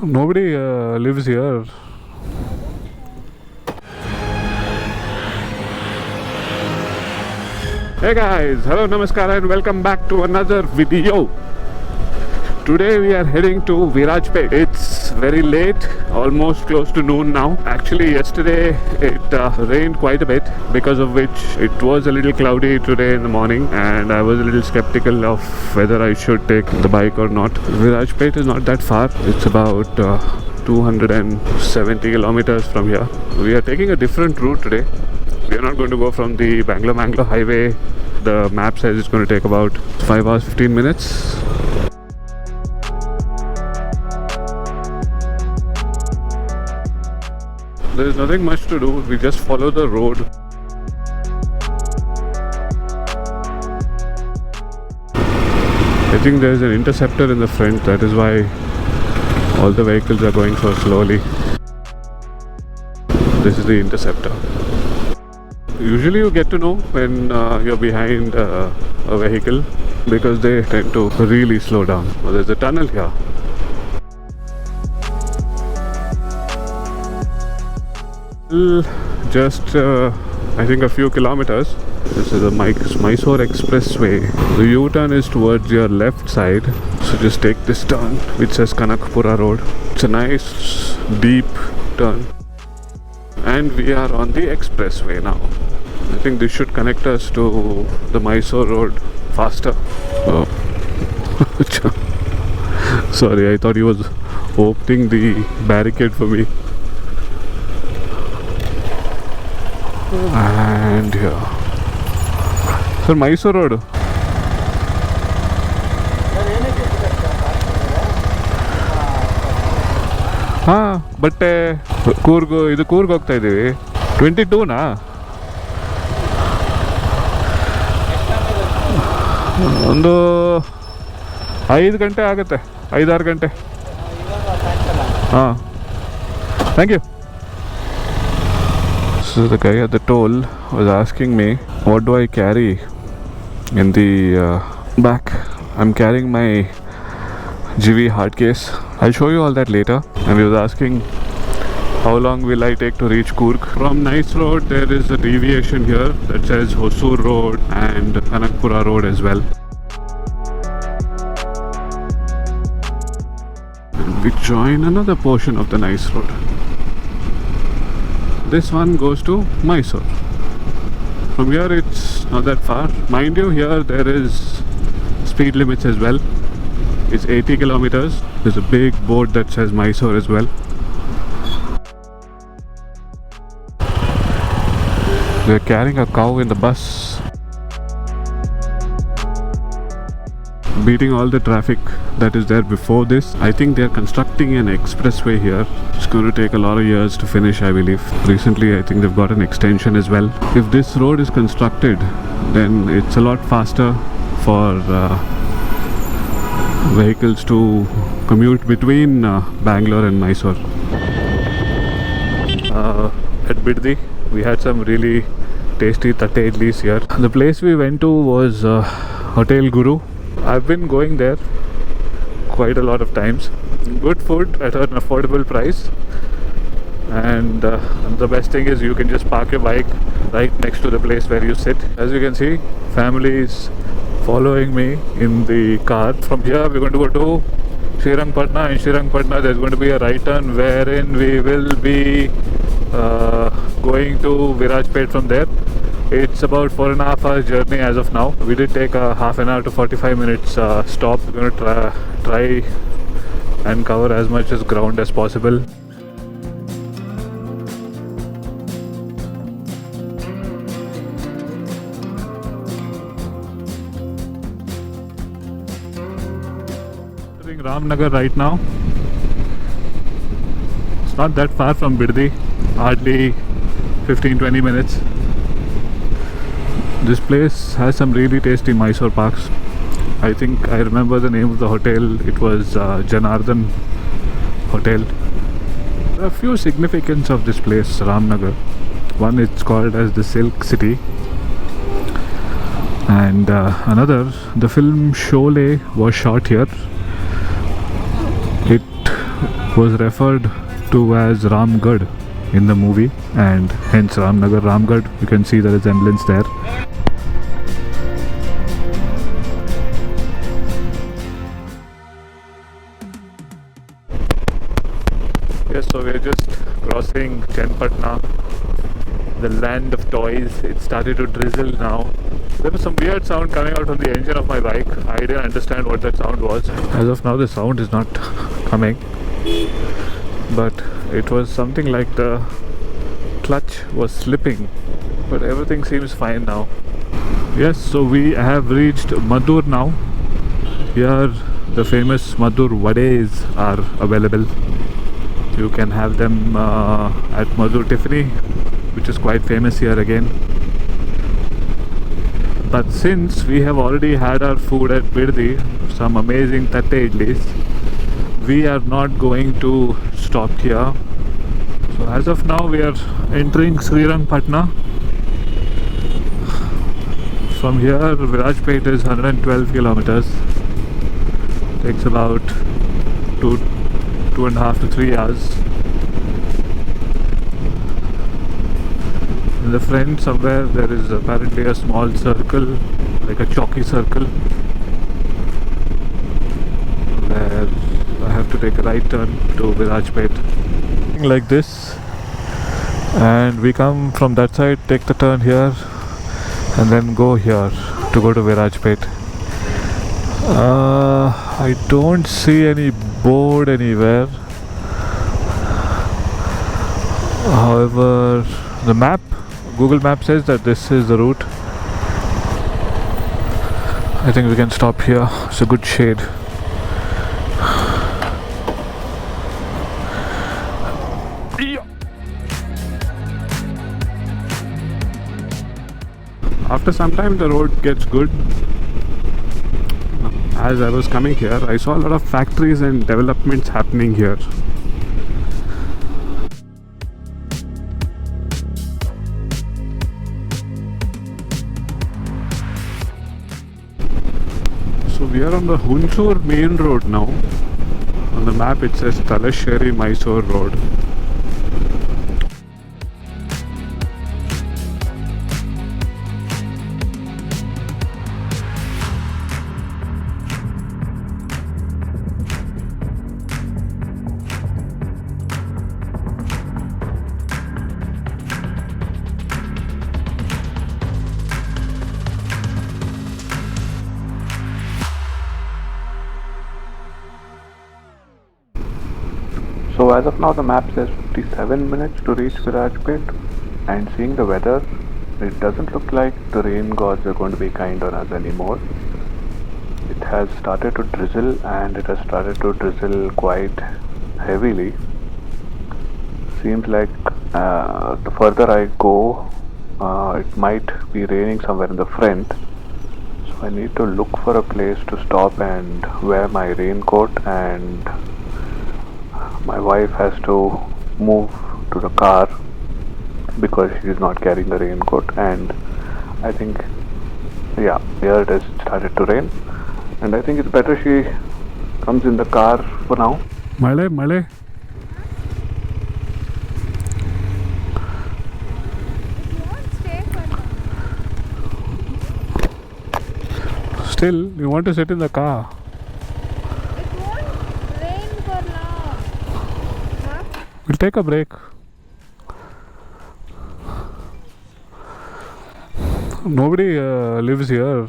Nobody lives here. Hey guys, hello, namaskar and welcome back to another video. Today we are heading to Rapide. It's very late, almost close to noon now. Actually yesterday it rained quite a bit, because of which it was a little cloudy today in the morning, and I was a little skeptical of whether I should take the bike or not. Rapide is not that far. It's about 270 kilometers from here. We are taking a different route today. We are not going to go from the Bangalore highway. The map says it's going to take about 5 hours 15 minutes. There is nothing much to do, we just follow the road. I think there is an interceptor in the front, that is why all the vehicles are going so slowly. This is the interceptor. Usually you get to know when you're behind a vehicle, because they tend to really slow down. Well, there's a tunnel here. Just I think a few kilometers. This is the Mysore Expressway. The U-turn is towards your left side, so just take this turn which says Kanakpura Road. It's a nice deep turn, and we are on the expressway now. I think this should connect us to the Mysore Road faster. Oh. Sorry, I thought he was opening the barricade for me. And here, sir, Mysore Road. But Coorg ಹೋಗ್ತಾ ಇದ್ದೀವಿ. 22ನಾ? ಒಂದು 5 ಗಂಟೆ ಆಗುತ್ತೆ, 5-6 ಗಂಟೆ. ಹಾಂ, thank you. So the guy at the toll was asking me, what do I carry in the back? I'm carrying my GIVI hard case. I'll show you all that later. And he was asking, how long will I take to reach Coorg? From Nice Road there is a deviation here that says Hosur Road and Kanakpura Road as well. And we join another portion of the Nice Road. This one goes to Mysore. From here it's not that far. Mind you, here there is speed limits as well. It's 80 kilometers. There's a big board that says Mysore as well. They're carrying a cow in the bus, beating all the traffic that is there before this. I think they're constructing an expressway here. It's going to take a lot of years to finish, I believe. Recently I think they've got an extension as well. If this road is constructed, then it's a lot faster for vehicles to commute between Bangalore and Mysore. At Biddi we had some really tasty tatte idlis here. The place we went to was Hotel Guru. I've been going there quite a lot of times. Good food at an affordable price, and the best thing is you can just park your bike right next to the place where you sit. As you can see, family is following me in the car. From here we're going to go to Srirangpatna. In Srirangpatna there's going to be a right turn wherein we will be going to Rapide from there. It's about 4.5 hours journey as of now. We did take a half an hour to 45 minutes stop. We're going to try and cover as much as ground as possible. Entering Ramnagar right now. It's not that far from Biddi, hardly 15-20 minutes. This place has some really tasty Mysore Paks. I think I remember the name of the hotel. It was Janardhan Hotel. There are a few significance of this place, Ramnagar. One, it's called as the Silk City, and another, the film Sholay was shot here. It was referred to as Ramgarh in the movie, and hence Ramnagar Ramgarh. You can see the resemblance there. Yes, so we're just crossing Chenpatna, the land of toys. It started to drizzle now. There was some weird sound coming out from the engine of my bike. I didn't understand what that sound was. As of now, the sound is not coming, but it was something like the clutch was slipping, but everything seems fine now. Yes, so we have reached Madur now. Here the famous Madur vades are available. You can have them at Madur Tiffany, which is quite famous here again. But since we have already had our food at Birdi, some amazing tatte idlis, we are not going to stop here. So as of now we are entering Srirangpatna. From here Virajpet is 112 kilometers. Takes about 2.5 to 3 hours. In the front somewhere there is apparently a small circle, like a chalky circle, where I have to take a right turn to Virajpet. Like this, and we come from that side, take the turn here, and then go here to go to Virajpet. I don't see any board anywhere. However, the map, Google Map says that this is the route. I think we can stop here. It's a good shade. After some time the road gets good. As I was coming here, I saw a lot of factories and developments happening here. So we are on the Hunsur main road now. On the map it says Talasheri Mysore Road. So as of now the map says 57 minutes to reach Virajpet, and seeing the weather, it doesn't look like the rain gods are going to be kind on us anymore. It has started to drizzle, and it has started to drizzle quite heavily. Seems like the further I go, it might be raining somewhere in the front. So I need to look for a place to stop and wear my raincoat, and my wife has to move to the car because she is not carrying the raincoat. And I think, yeah, here it has started to rain, and I think it's better she comes in the car for now. Male. Still, you want to sit in the car? We'll take a break. Nobody lives here.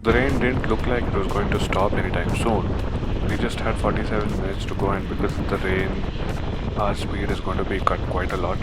The rain didn't look like it was going to stop anytime soon. We just had 47 minutes to go, and because of the rain, our speed is going to be cut quite a lot.